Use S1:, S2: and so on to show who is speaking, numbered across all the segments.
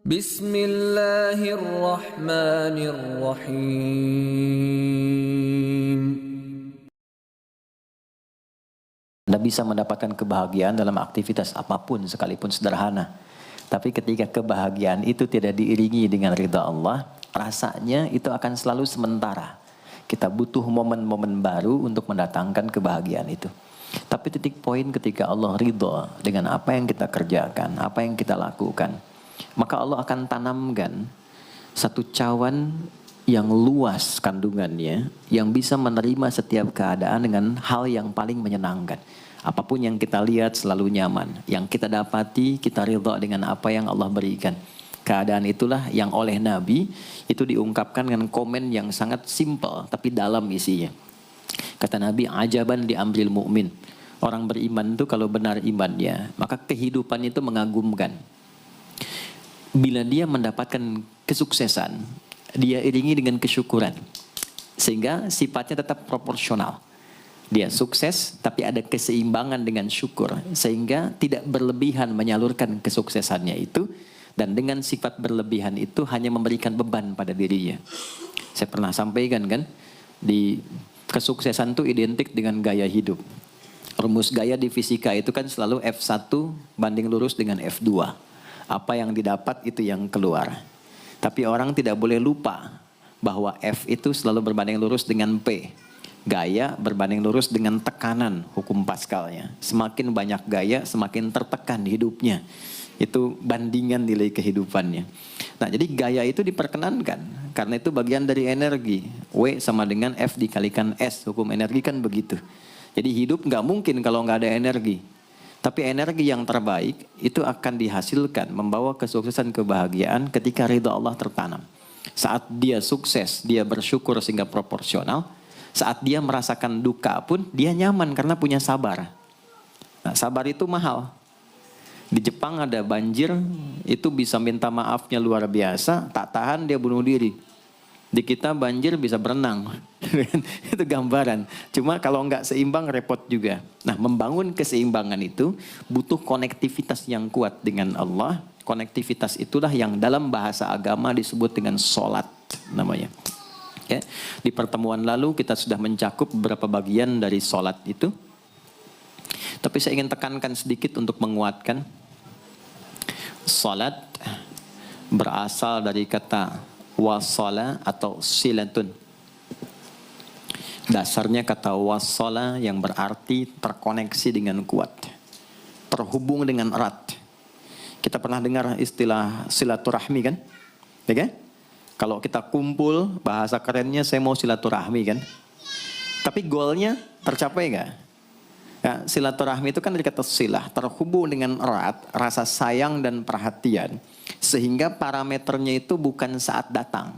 S1: Bismillahirrahmanirrahim.
S2: Anda bisa mendapatkan kebahagiaan dalam aktivitas apapun sekalipun sederhana. Tapi ketika kebahagiaan itu tidak diiringi dengan ridha Allah, rasanya itu akan selalu sementara. Kita butuh momen-momen baru untuk mendatangkan kebahagiaan itu. Tapi titik poin ketika Allah ridha dengan apa yang kita kerjakan, apa yang kita lakukan, maka Allah akan tanamkan satu cawan yang luas kandungannya, yang bisa menerima setiap keadaan dengan hal yang paling menyenangkan. Apapun yang kita lihat selalu nyaman. Yang kita dapati, kita ridha dengan apa yang Allah berikan. Keadaan itulah yang oleh Nabi itu diungkapkan dengan komen yang sangat simpel tapi dalam isinya. Kata Nabi, ajaban diambil mukmin. Orang beriman itu kalau benar imannya, maka kehidupan itu mengagumkan. Bila dia mendapatkan kesuksesan, dia iringi dengan kesyukuran. Sehingga sifatnya tetap proporsional. Dia sukses tapi ada keseimbangan dengan syukur. Sehingga tidak berlebihan menyalurkan kesuksesannya itu. Dan dengan sifat berlebihan itu hanya memberikan beban pada dirinya. Saya pernah sampaikan kan, di kesuksesan itu identik dengan gaya hidup. Rumus gaya di fisika itu kan selalu F1 banding lurus dengan F2. Apa yang didapat itu yang keluar. Tapi orang tidak boleh lupa bahwa F itu selalu berbanding lurus dengan P. Gaya berbanding lurus dengan tekanan, hukum Pascalnya. Semakin banyak gaya, semakin tertekan hidupnya. Itu bandingan nilai kehidupannya. Nah, jadi gaya itu diperkenankan. Karena itu bagian dari energi. W sama dengan F dikalikan S. Hukum energi kan begitu. Jadi hidup nggak mungkin kalau nggak ada energi. Tapi energi yang terbaik itu akan dihasilkan membawa kesuksesan kebahagiaan ketika ridha Allah tertanam. Saat dia sukses, dia bersyukur sehingga proporsional. Saat dia merasakan duka pun, dia nyaman karena punya sabar. Nah, sabar itu mahal. Di Jepang ada banjir, itu bisa minta maafnya luar biasa, tak tahan dia bunuh diri. Di kita banjir bisa berenang. Itu gambaran. Cuma kalau nggak seimbang repot juga. Nah, membangun keseimbangan itu butuh konektivitas yang kuat dengan Allah. Konektivitas itulah yang dalam bahasa agama disebut dengan sholat namanya. Ya. Di pertemuan lalu kita sudah mencakup beberapa bagian dari sholat itu. Tapi saya ingin tekankan sedikit untuk menguatkan. Sholat berasal dari kata wasala atau silatun. Dasarnya kata wasala yang berarti terkoneksi dengan kuat. Terhubung dengan erat. Kita pernah dengar istilah silaturahmi kan? Ya kan? Kalau kita kumpul, bahasa kerennya saya mau silaturahmi kan? Tapi goalnya tercapai nggak? Ya, silaturahmi itu kan dari kata silah, terhubung dengan erat, rasa sayang dan perhatian. Sehingga parameternya itu bukan saat datang.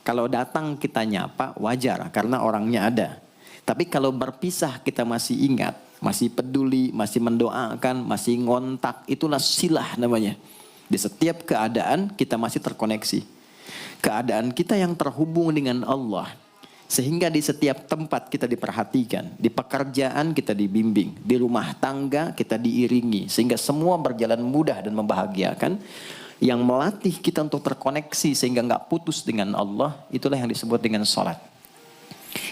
S2: Kalau datang kita nyapa, wajar karena orangnya ada. Tapi kalau berpisah kita masih ingat, masih peduli, masih mendoakan, masih ngontak, itulah silah namanya. Di setiap keadaan kita masih terkoneksi. Keadaan kita yang terhubung dengan Allah. Sehingga di setiap tempat kita diperhatikan, di pekerjaan kita dibimbing, di rumah tangga kita diiringi. Sehingga semua berjalan mudah dan membahagiakan. Yang melatih kita untuk terkoneksi sehingga nggak putus dengan Allah, itulah yang disebut dengan sholat.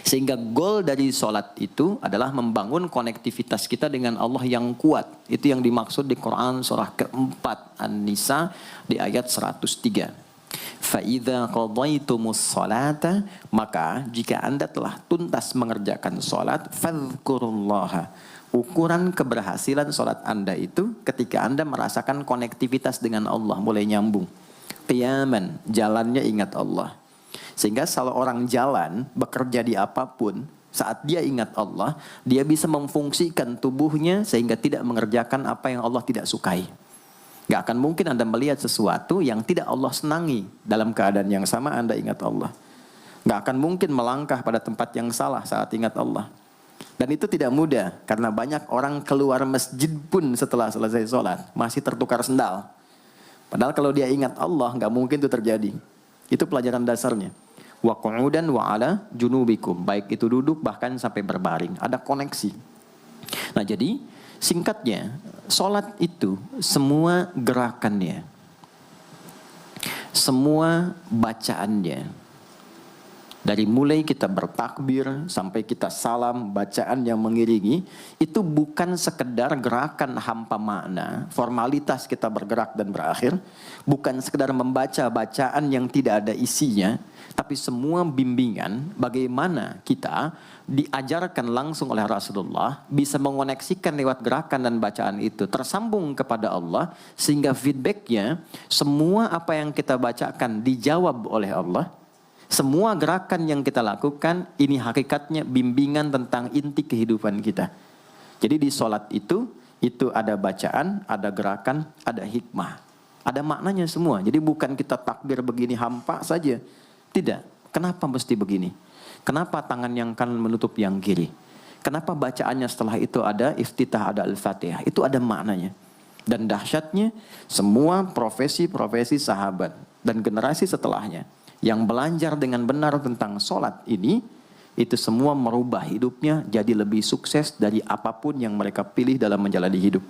S2: Sehingga goal dari sholat itu adalah membangun konektivitas kita dengan Allah yang kuat. Itu yang dimaksud di Quran surah keempat An-Nisa di ayat 103. فَإِذَا قَضَيْتُمُ الصَّلَاةَ maka jika anda telah tuntas mengerjakan sholat, فَاذْكُرُوا اللَّهَ. Ukuran keberhasilan sholat anda itu ketika anda merasakan konektivitas dengan Allah mulai nyambung. Qiyaman, jalannya ingat Allah. Sehingga kalau orang jalan, bekerja di apapun, saat dia ingat Allah, dia bisa memfungsikan tubuhnya sehingga tidak mengerjakan apa yang Allah tidak sukai. Gak akan mungkin anda melihat sesuatu yang tidak Allah senangi dalam keadaan yang sama anda ingat Allah. Gak akan mungkin melangkah pada tempat yang salah saat ingat Allah. Dan itu tidak mudah, karena banyak orang keluar masjid pun setelah selesai sholat, masih tertukar sendal. Padahal kalau dia ingat Allah, nggak mungkin itu terjadi. Itu pelajaran dasarnya. Wa qu'udan wa ala junubikum. Baik itu duduk, bahkan sampai berbaring. Ada koneksi. Nah jadi, singkatnya, sholat itu semua gerakannya semua bacaannya, dari mulai kita bertakbir sampai kita salam, bacaan yang mengiringi, itu bukan sekedar gerakan hampa makna, formalitas kita bergerak dan berakhir, bukan sekedar membaca bacaan yang tidak ada isinya, tapi semua bimbingan bagaimana kita diajarkan langsung oleh Rasulullah, bisa mengoneksikan lewat gerakan dan bacaan itu, tersambung kepada Allah, sehingga feedbacknya, semua apa yang kita bacakan dijawab oleh Allah. Semua gerakan yang kita lakukan, ini hakikatnya bimbingan tentang inti kehidupan kita. Jadi di sholat itu ada bacaan, ada gerakan, ada hikmah. Ada maknanya semua. Jadi bukan kita takbir begini hampa saja. Tidak. Kenapa mesti begini? Kenapa tangan yang kanan menutup yang kiri? Kenapa bacaannya setelah itu ada iftitah, ada al-fatihah? Itu ada maknanya. Dan dahsyatnya, semua profesi-profesi sahabat dan generasi setelahnya yang belajar dengan benar tentang sholat ini, itu semua merubah hidupnya jadi lebih sukses dari apapun yang mereka pilih dalam menjalani hidup.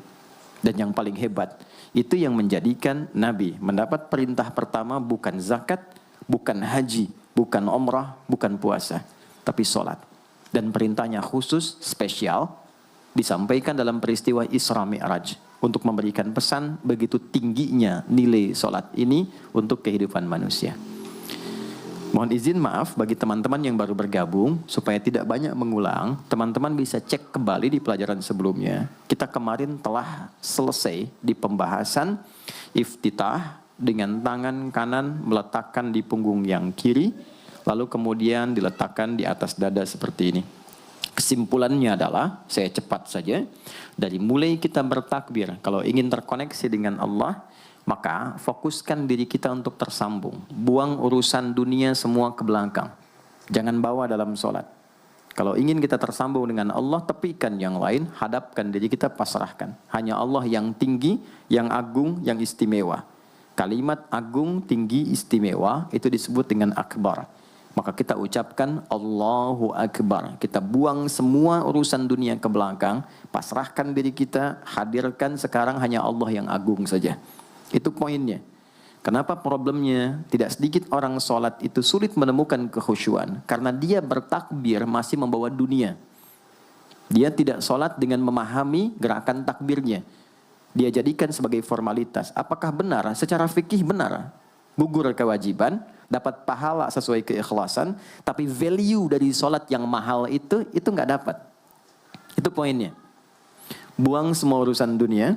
S2: Dan yang paling hebat, itu yang menjadikan Nabi mendapat perintah pertama bukan zakat, bukan haji, bukan umrah, bukan puasa, tapi sholat. Dan perintahnya khusus, spesial, disampaikan dalam peristiwa Isra Mi'raj, untuk memberikan pesan begitu tingginya nilai sholat ini untuk kehidupan manusia. Mohon izin maaf bagi teman-teman yang baru bergabung, supaya tidak banyak mengulang, teman-teman bisa cek kembali di pelajaran sebelumnya. Kita kemarin telah selesai di pembahasan iftitah dengan tangan kanan meletakkan di punggung yang kiri, lalu kemudian diletakkan di atas dada seperti ini. Kesimpulannya adalah, saya cepat saja, dari mulai kita bertakbir, kalau ingin terkoneksi dengan Allah, maka fokuskan diri kita untuk tersambung. Buang urusan dunia semua ke belakang. Jangan bawa dalam sholat. Kalau ingin kita tersambung dengan Allah, tepikan yang lain, hadapkan diri kita, pasrahkan. Hanya Allah yang tinggi, yang agung, yang istimewa. Kalimat agung, tinggi, istimewa, itu disebut dengan akbar. Maka kita ucapkan Allahu Akbar. Kita buang semua urusan dunia ke belakang, pasrahkan diri kita, hadirkan sekarang hanya Allah yang agung saja. Itu poinnya. Kenapa problemnya tidak sedikit orang sholat itu sulit menemukan kekhusyuan? Karena dia bertakbir masih membawa dunia. Dia tidak sholat dengan memahami gerakan takbirnya. Dia jadikan sebagai formalitas. Apakah benar? Secara fikih benar. Gugur kewajiban, dapat pahala sesuai keikhlasan, tapi value dari sholat yang mahal itu nggak dapat. Itu poinnya. Buang semua urusan dunia,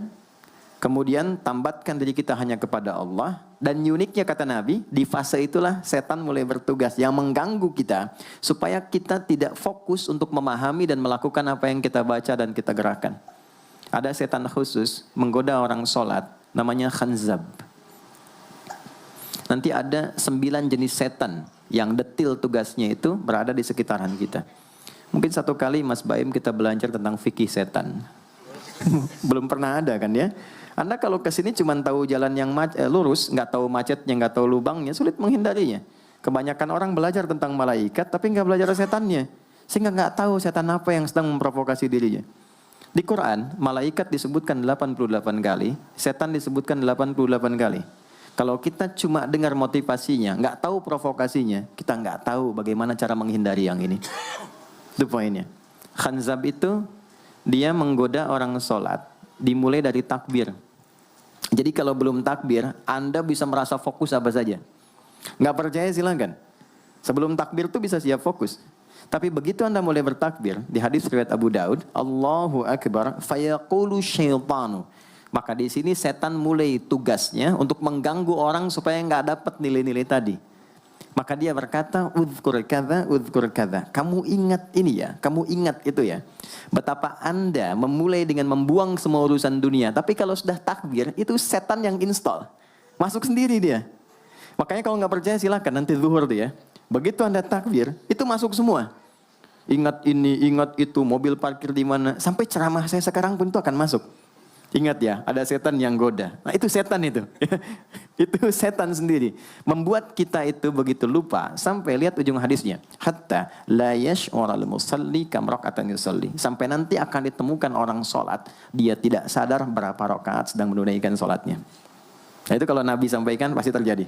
S2: kemudian tambatkan diri kita hanya kepada Allah. Dan uniknya kata Nabi, di fase itulah setan mulai bertugas yang mengganggu kita, supaya kita tidak fokus untuk memahami dan melakukan apa yang kita baca dan kita gerakan. Ada setan khusus menggoda orang sholat, namanya khanzab. Nanti ada 9 jenis setan yang detil tugasnya itu berada di sekitaran kita. Mungkin satu kali Mas Baim kita belajar tentang fikih setan. Belum pernah ada kan ya? Anda kalau ke sini cuma tahu jalan yang lurus, nggak tahu macetnya, nggak tahu lubangnya, sulit menghindarinya. Kebanyakan orang belajar tentang malaikat, tapi nggak belajar setannya, sehingga nggak tahu setan apa yang sedang memprovokasi dirinya. Di Quran, malaikat disebutkan 88 kali, setan disebutkan 88 kali. Kalau kita cuma dengar motivasinya, nggak tahu provokasinya, kita nggak tahu bagaimana cara menghindari yang ini. Itu poinnya. Khanzab itu dia menggoda orang sholat, dimulai dari takbir. Jadi kalau belum takbir, Anda bisa merasa fokus apa saja. Nggak percaya silakan. Sebelum takbir tuh bisa siap fokus. Tapi begitu Anda mulai bertakbir, di hadis riwayat Abu Daud, Allahu Akbar, fayaqulu syaitanu. Maka di sini setan mulai tugasnya untuk mengganggu orang supaya nggak dapat nilai-nilai tadi. Maka dia berkata, udhkur kadza. Kamu ingat ini ya, kamu ingat itu ya. Betapa Anda memulai dengan membuang semua urusan dunia. Tapi kalau sudah takbir, itu setan yang install. Masuk sendiri dia. Makanya kalau nggak percaya silakan nanti zuhur tuh ya. Begitu Anda takbir, itu masuk semua. Ingat ini, ingat itu, mobil parkir di mana. Sampai ceramah saya sekarang pun itu akan masuk. Ingat ya, ada setan yang goda. Nah itu setan itu. Itu setan sendiri. Membuat kita itu begitu lupa. Sampai lihat ujung hadisnya. Hatta la yash'ural musalli kam raka'atan yusalli. Sampai nanti akan ditemukan orang sholat. Dia tidak sadar berapa rakaat sedang menunaikan sholatnya. Nah itu kalau Nabi sampaikan pasti terjadi.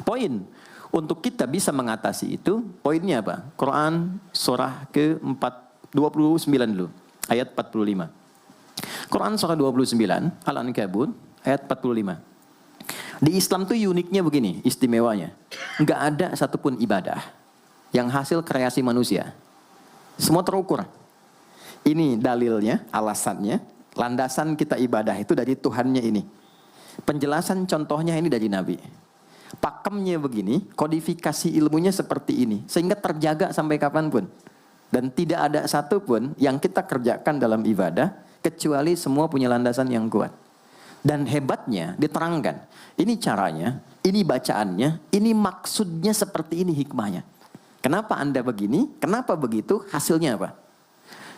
S2: Poin untuk kita bisa mengatasi itu, poinnya apa? Quran surah ke-29 dulu, ayat 45. Quran surah 29, Al-Ankabut, ayat 45. Di Islam tuh uniknya begini, istimewanya. Nggak ada satupun ibadah yang hasil kreasi manusia. Semua terukur. Ini dalilnya, alasannya, landasan kita ibadah itu dari Tuhannya ini. Penjelasan contohnya ini dari Nabi. Pakemnya begini, kodifikasi ilmunya seperti ini, sehingga terjaga sampai kapanpun. Dan tidak ada satupun yang kita kerjakan dalam ibadah, kecuali semua punya landasan yang kuat. Dan hebatnya diterangkan, ini caranya, ini bacaannya, ini maksudnya seperti ini hikmahnya. Kenapa Anda begini, kenapa begitu, hasilnya apa?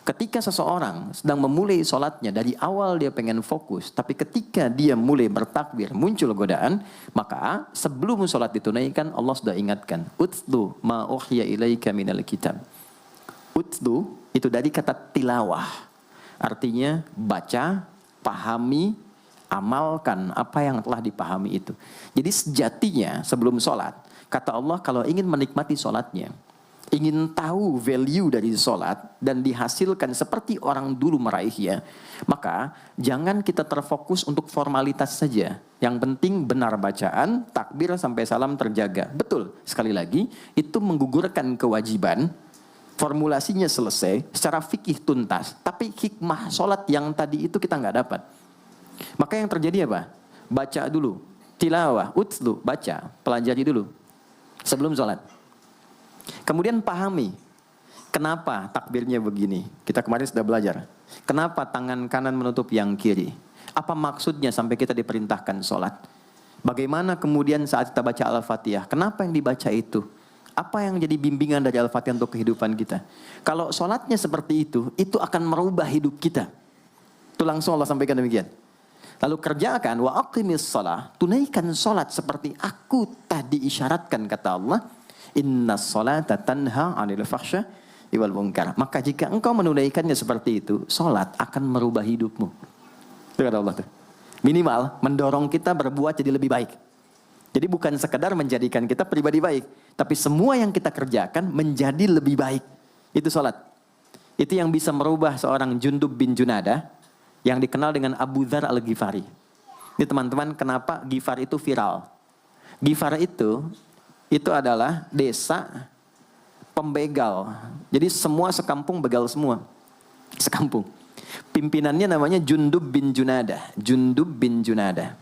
S2: Ketika seseorang sedang memulai sholatnya, dari awal dia pengen fokus, tapi ketika dia mulai bertakbir, muncul godaan, maka sebelum sholat ditunaikan, Allah sudah ingatkan, Utlu ma uhya ilaika minal kitab. Utlu itu dari kata tilawah, artinya baca, pahami, amalkan apa yang telah dipahami itu. Jadi sejatinya sebelum sholat, kata Allah kalau ingin menikmati sholatnya, ingin tahu value dari sholat dan dihasilkan seperti orang dulu meraihnya, maka jangan kita terfokus untuk formalitas saja. Yang penting benar bacaan, takbir sampai salam terjaga. Betul, sekali lagi, itu menggugurkan kewajiban, formulasinya selesai, secara fikih tuntas, tapi hikmah sholat yang tadi itu kita nggak dapat. Maka yang terjadi apa? Baca dulu, tilawah, utlu, baca, pelajari dulu, sebelum sholat. Kemudian pahami, kenapa takbirnya begini? Kita kemarin sudah belajar. Kenapa tangan kanan menutup yang kiri? Apa maksudnya sampai kita diperintahkan sholat? Bagaimana kemudian saat kita baca Al-Fatihah? Kenapa yang dibaca itu? Apa yang jadi bimbingan dari Al-Fatihah untuk kehidupan kita? Kalau sholatnya seperti itu akan merubah hidup kita. Itu langsung Allah sampaikan demikian. Lalu kerjakan, wa aqimis shalah, tunaikan sholat seperti aku tadi isyaratkan, kata Allah. Inna sholata tanha 'anil fahsya wal munkar. Maka jika engkau menunaikannya seperti itu, sholat akan merubah hidupmu. Itu kata Allah tuh. Minimal mendorong kita berbuat jadi lebih baik. Jadi bukan sekedar menjadikan kita pribadi baik, tapi semua yang kita kerjakan menjadi lebih baik. Itu sholat. Itu yang bisa merubah seorang Jundub bin Junadah yang dikenal dengan Abu Dzar Al-Ghifari. Ini teman-teman, kenapa Ghifar itu viral? Ghifar itu adalah desa pembegal. Jadi semua sekampung begal semua. Sekampung. Pimpinannya namanya Jundub bin Junadah. Jundub bin Junadah.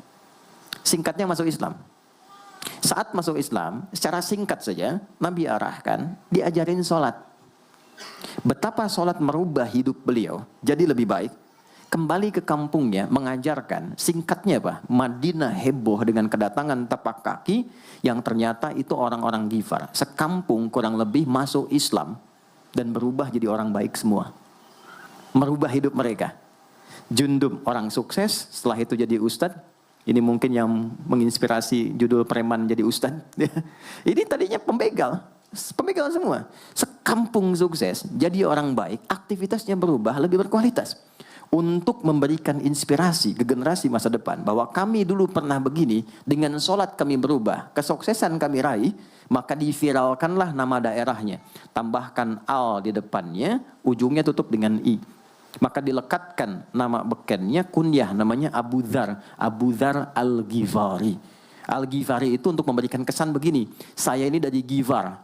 S2: Singkatnya masuk Islam. Saat masuk Islam, secara singkat saja, Nabi arahkan, diajarin sholat. Betapa sholat merubah hidup beliau, jadi lebih baik. Kembali ke kampungnya, mengajarkan, singkatnya apa? Madinah heboh dengan kedatangan tapak kaki, yang ternyata itu orang-orang Ghifar. Sekampung kurang lebih masuk Islam, dan berubah jadi orang baik semua. Merubah hidup mereka. Jundub orang sukses, setelah itu jadi ustadz. Ini mungkin yang menginspirasi judul preman jadi ustadz. Ini tadinya pembegal semua. Sekampung sukses, jadi orang baik, aktivitasnya berubah, lebih berkualitas. Untuk memberikan inspirasi ke generasi masa depan, bahwa kami dulu pernah begini, dengan sholat kami berubah, kesuksesan kami raih, maka diviralkanlah nama daerahnya. Tambahkan al di depannya, ujungnya tutup dengan i. Maka dilekatkan nama bekennya, kunyah namanya Abu Dzar. Abu Dzar Al-Ghifari. Al-Ghifari itu untuk memberikan kesan begini, saya ini dari Ghifar.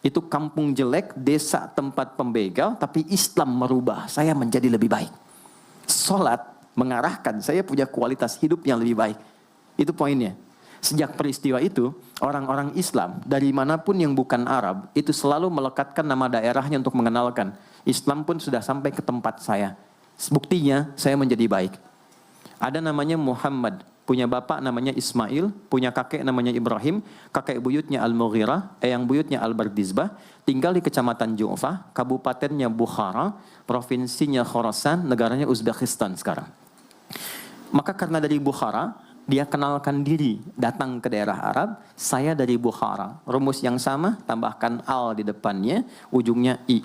S2: Itu kampung jelek, desa tempat pembegal, tapi Islam merubah, saya menjadi lebih baik. Sholat mengarahkan saya punya kualitas hidup yang lebih baik. Itu poinnya. Sejak peristiwa itu, orang-orang Islam dari manapun yang bukan Arab, itu selalu melekatkan nama daerahnya untuk mengenalkan. Islam pun sudah sampai ke tempat saya. Buktinya, saya menjadi baik. Ada namanya Muhammad, punya bapak namanya Ismail, punya kakek namanya Ibrahim, kakek buyutnya Al-Mughirah, eyang buyutnya Al-Bardizbah, tinggal di kecamatan Ju'fah, kabupatennya Bukhara, provinsinya Khorasan, negaranya Uzbekistan sekarang. Maka karena dari Bukhara, dia kenalkan diri, datang ke daerah Arab, saya dari Bukhara. Rumus yang sama, tambahkan al di depannya, ujungnya i.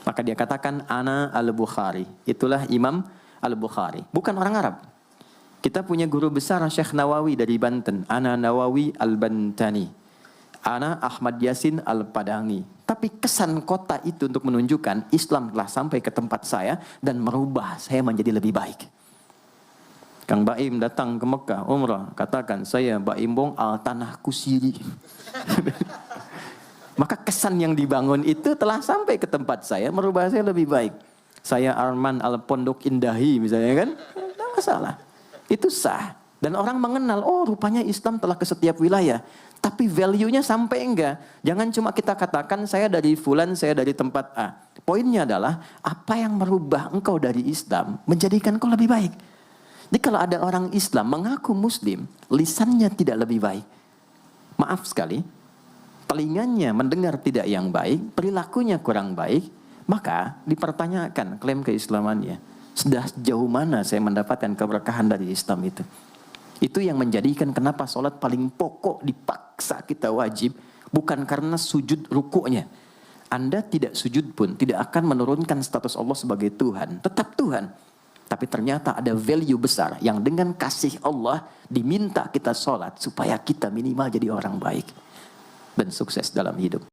S2: Maka dia katakan, ana al-Bukhari. Itulah Imam Al-Bukhari. Bukan orang Arab. Kita punya guru besar Syekh Nawawi dari Banten. Ana Nawawi Al-Bantani. Ana Ahmad Yasin Al-Padangi. Tapi kesan kota itu untuk menunjukkan Islam telah sampai ke tempat saya dan merubah saya menjadi lebih baik. Kang Baim datang ke Mekah, umrah, katakan saya Baim Bong al tanah kusiri. Maka kesan yang dibangun itu telah sampai ke tempat saya, merubah saya lebih baik. Saya Arman Al-Pondok Indahi misalnya kan, tidak masalah. Itu sah. Dan orang mengenal, oh rupanya Islam telah ke setiap wilayah. Tapi value-nya sampai enggak. Jangan cuma kita katakan saya dari fulan, saya dari tempat A. Poinnya adalah, apa yang merubah engkau dari Islam, menjadikan kau lebih baik. Jadi kalau ada orang Islam mengaku Muslim, lisannya tidak lebih baik. Maaf sekali, telinganya mendengar tidak yang baik, perilakunya kurang baik, maka dipertanyakan klaim keislamannya. Sudah sejauh mana saya mendapatkan keberkahan dari Islam itu. Itu yang menjadikan kenapa sholat paling pokok dipaksa kita wajib. Bukan karena sujud rukuknya. Anda tidak sujud pun tidak akan menurunkan status Allah sebagai Tuhan. Tetap Tuhan. Tapi ternyata ada value besar yang dengan kasih Allah diminta kita sholat supaya kita minimal jadi orang baik. Dan sukses dalam hidup.